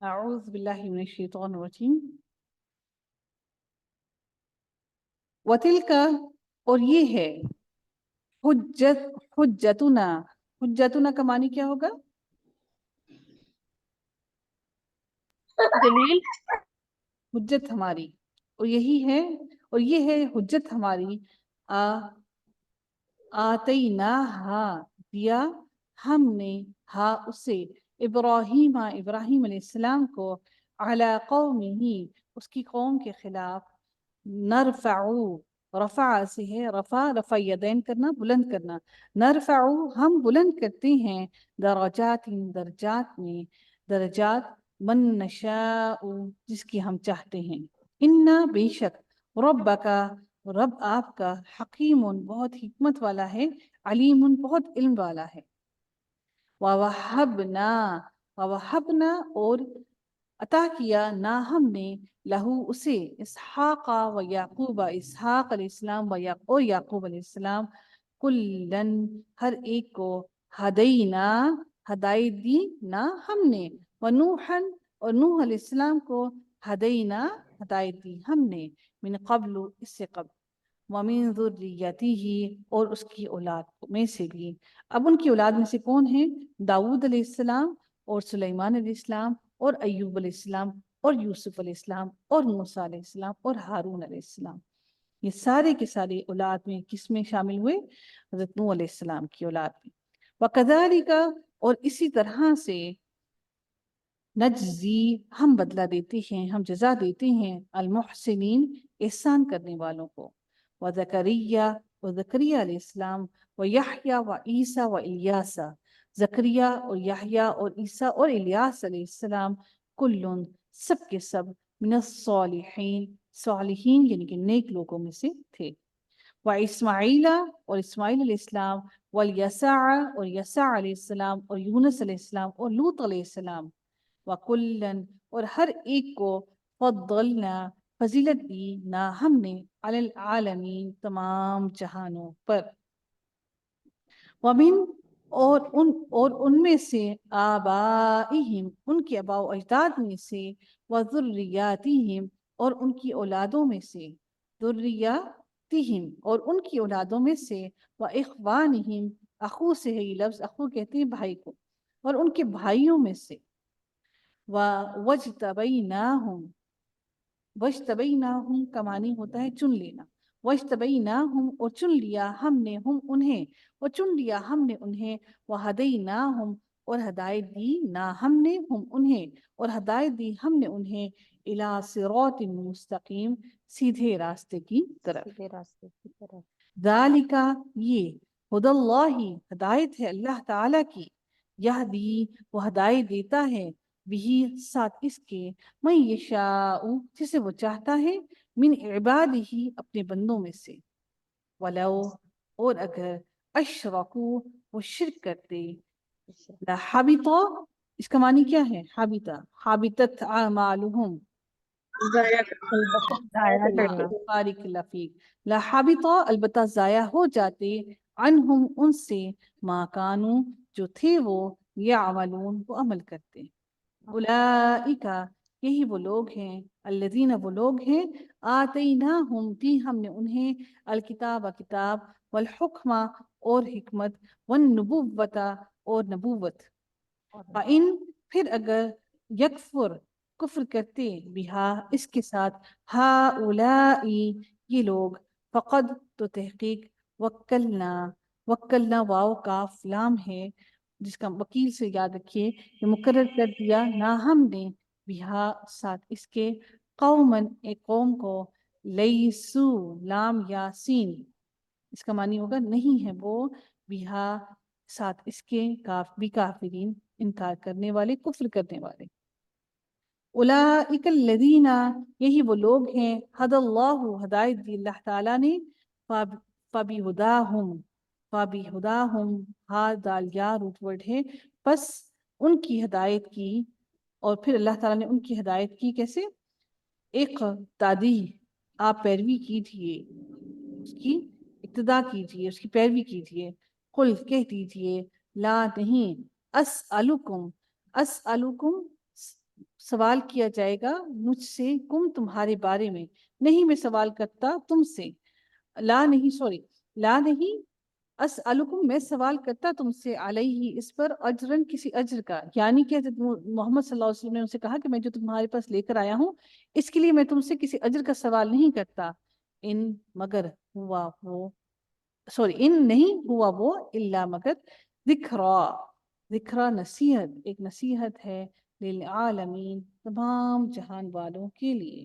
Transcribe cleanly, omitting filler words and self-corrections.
اعوذ باللہ من الشیطان الرجیم. وتلک، اور یہ ہے حجتنا. حجتنا کا معنی کیا ہوگا؟ دلیل. حجت ہماری، اور یہی ہے، اور یہ ہے حجت ہماری. آتیناہا، دیا ہم نے، ہا اسے، ابراہیم علیہ السلام کو، علی قومہ اس کی قوم کے خلاف، نرفعو، رفع سے ہے، رفع یدین کرنا، بلند کرنا. نرفعو ہم بلند کرتے ہیں، درجات درجات میں، درجات، من نشاء جس کی ہم چاہتے ہیں. انا بے شک، ربکا رب آپ کا، حکیم بہت حکمت والا ہے، علیم بہت علم والا ہے. وَوَهَبْنَا اور عطا کیا، نہ ہم نے، لہو اسے، اسحاق و یعقوب، اسحاق علیہ السلام اور یعقوب علیہ السلام، کلن ہر ایک کو، ہدینا ہدایت دی، نہ ہم نے، ونوحن اور نوح علیہ السلام کو، ہدینا ہدایت دی ہم نے، من قبل اس سے قبل، وَمِن ذُرِّيَّتِهِ اور اس کی اولاد میں سے بھی. اب ان کی اولاد میں سے کون ہیں؟ داؤد علیہ السلام اور سلیمان علیہ السلام اور ایوب علیہ السلام اور یوسف علیہ السلام اور موسیٰ علیہ السلام اور ہارون علیہ السلام. یہ سارے کے سارے اولاد میں کس میں شامل ہوئے؟ حضرت نوح علیہ السلام کی اولاد میں. وَكَذَلِكَ اور اسی طرح سے، نجزی ہم بدلہ دیتے ہیں، ہم جزا دیتے ہیں، المحسنین احسان کرنے والوں کو. وزکریہ و زکریہ علیہ السلام، و یحییٰ و عیسیٰ و الیاس، زکریہ اور یحییٰ اور عیسیٰ اور الیاس علیہ السلام، کلن سب کے سب، من الصالحین صالحین یعنی کہ نیک لوگوں میں سے تھے. و اسماعیل اور اسماعیل علیہ السلام، والیسع اور یسع علیہ السلام اور یونس علیہ السلام اور لوط علیہ السلام. وَكُلًّا اور ہر ایک کو، فضلنا فضیلت دی، نہ ہم نے، علی العالمین تمام جہانوں پر. وَمِن اور ان میں سے، آبائہم ان کے آباء و اجداد میں سے، وذریاتہم اور ان کی اولادوں میں سے، ذریاتہم اور ان کی اولادوں میں سے، واخوانہم اخو سے ہے یہ لفظ، اخو کہتے ہیں بھائی کو، اور ان کے بھائیوں میں سے. وَوَجْتَبَيْنَاهُمْ وَجْتَبَيْنَاهُمْ کا معنی ہوتا ہے چن لینا. وَجْتَبَيْنَاهُمْ اور چن لیا ہم نے، ہم انہیں، اور چن لیا ہم نے انہیں. وَهَدَيْنَاهُمْ اور ہدایت دی، نہ ہم نے، ہم انہیں، اور ہدایت دی ہم نے انہیں، إِلَى صِرَاطٍ مستقیم سیدھے راستے کی طرف. سیدھے راستے کی طرف. ذَلِكَ یہ، ہدى اللہ ہدایت ہے اللہ تعالیٰ کی، یہدی وہ ہدایت دیتا ہے، بھی ساتھ اس کے، من یشاء جسے وہ چاہتا ہے، من عبادہ اپنے بندوں میں سے. ولو اور اگر، اشرکو وہ شرک کرتے، لحبط اس کا معنی کیا ہے؟ حبطت اعمالہم، ضائع کرنا. بارک اللہ فیک. لحبط البتہ ضائع ہو جاتے، عنہم ان سے، ما کانوا جو تھے وہ، یعملون وہ عمل کرتے. اولئک یہی وہ لوگ ہیں، الذین وہ لوگ ہیں، آتیناہم دی ہم نے انہیں، الکتاب کتاب، والحکمہ اور حکمت، والنبوۃ اور نبوت. فَإِن پھر اگر، یکفر کفر کرتے، بہا اس کے ساتھ، ہؤلائی یہ لوگ، فقد تو تحقیق، وکلنا واو کاف لام ہے جس کا وکیل سے یاد رکھیے، یہ مقرر کر دیا، نہ ہم نے، بہا ساتھ اس کے، قومن ایک قوم کو، لیسو لام یا سین اس کا معنی ہوگا نہیں ہے وہ، بہا ساتھ اس کے، بھی کافرین انکار کرنے والے، کفر کرنے والے. اولئک الذین یہی وہ لوگ ہیں، ہدی اللہ ہدایت دی اللہ تعالیٰ نے، فبہداہم ہا دال یا روٹ ورڈ ہے، پس ان کی ہدایت کی، اور پھر اللہ تعالیٰ نے ان کی ہدایت کی کیسے؟ اقتدی آپ پیروی کیجیے، اس کی اقتدا کیجیے، اس کی پیروی کیجیے. قل کہہ دیجیے، لا نہیں، اسألکم سوال کیا جائے گا مجھ سے کم تمہارے بارے میں، نہیں میں سوال کرتا تم سے، لا نہیں اسألکم میں سوال کرتا تم سے علیہ اس پر اجرن کسی اجر کا، یعنی کہ حضرت محمد صلی اللہ علیہ وسلم نے ان سے کہا کہ میں جو تمہارے پاس لے کر آیا ہوں اس کے لیے میں تم سے کسی اجر کا سوال نہیں کرتا، ان مگر ہوا وہ ان نہیں ہوا وہ الا مگر ذکرا نصیحت، ایک نصیحت ہے للعالمین تمام جہان والوں کے لیے۔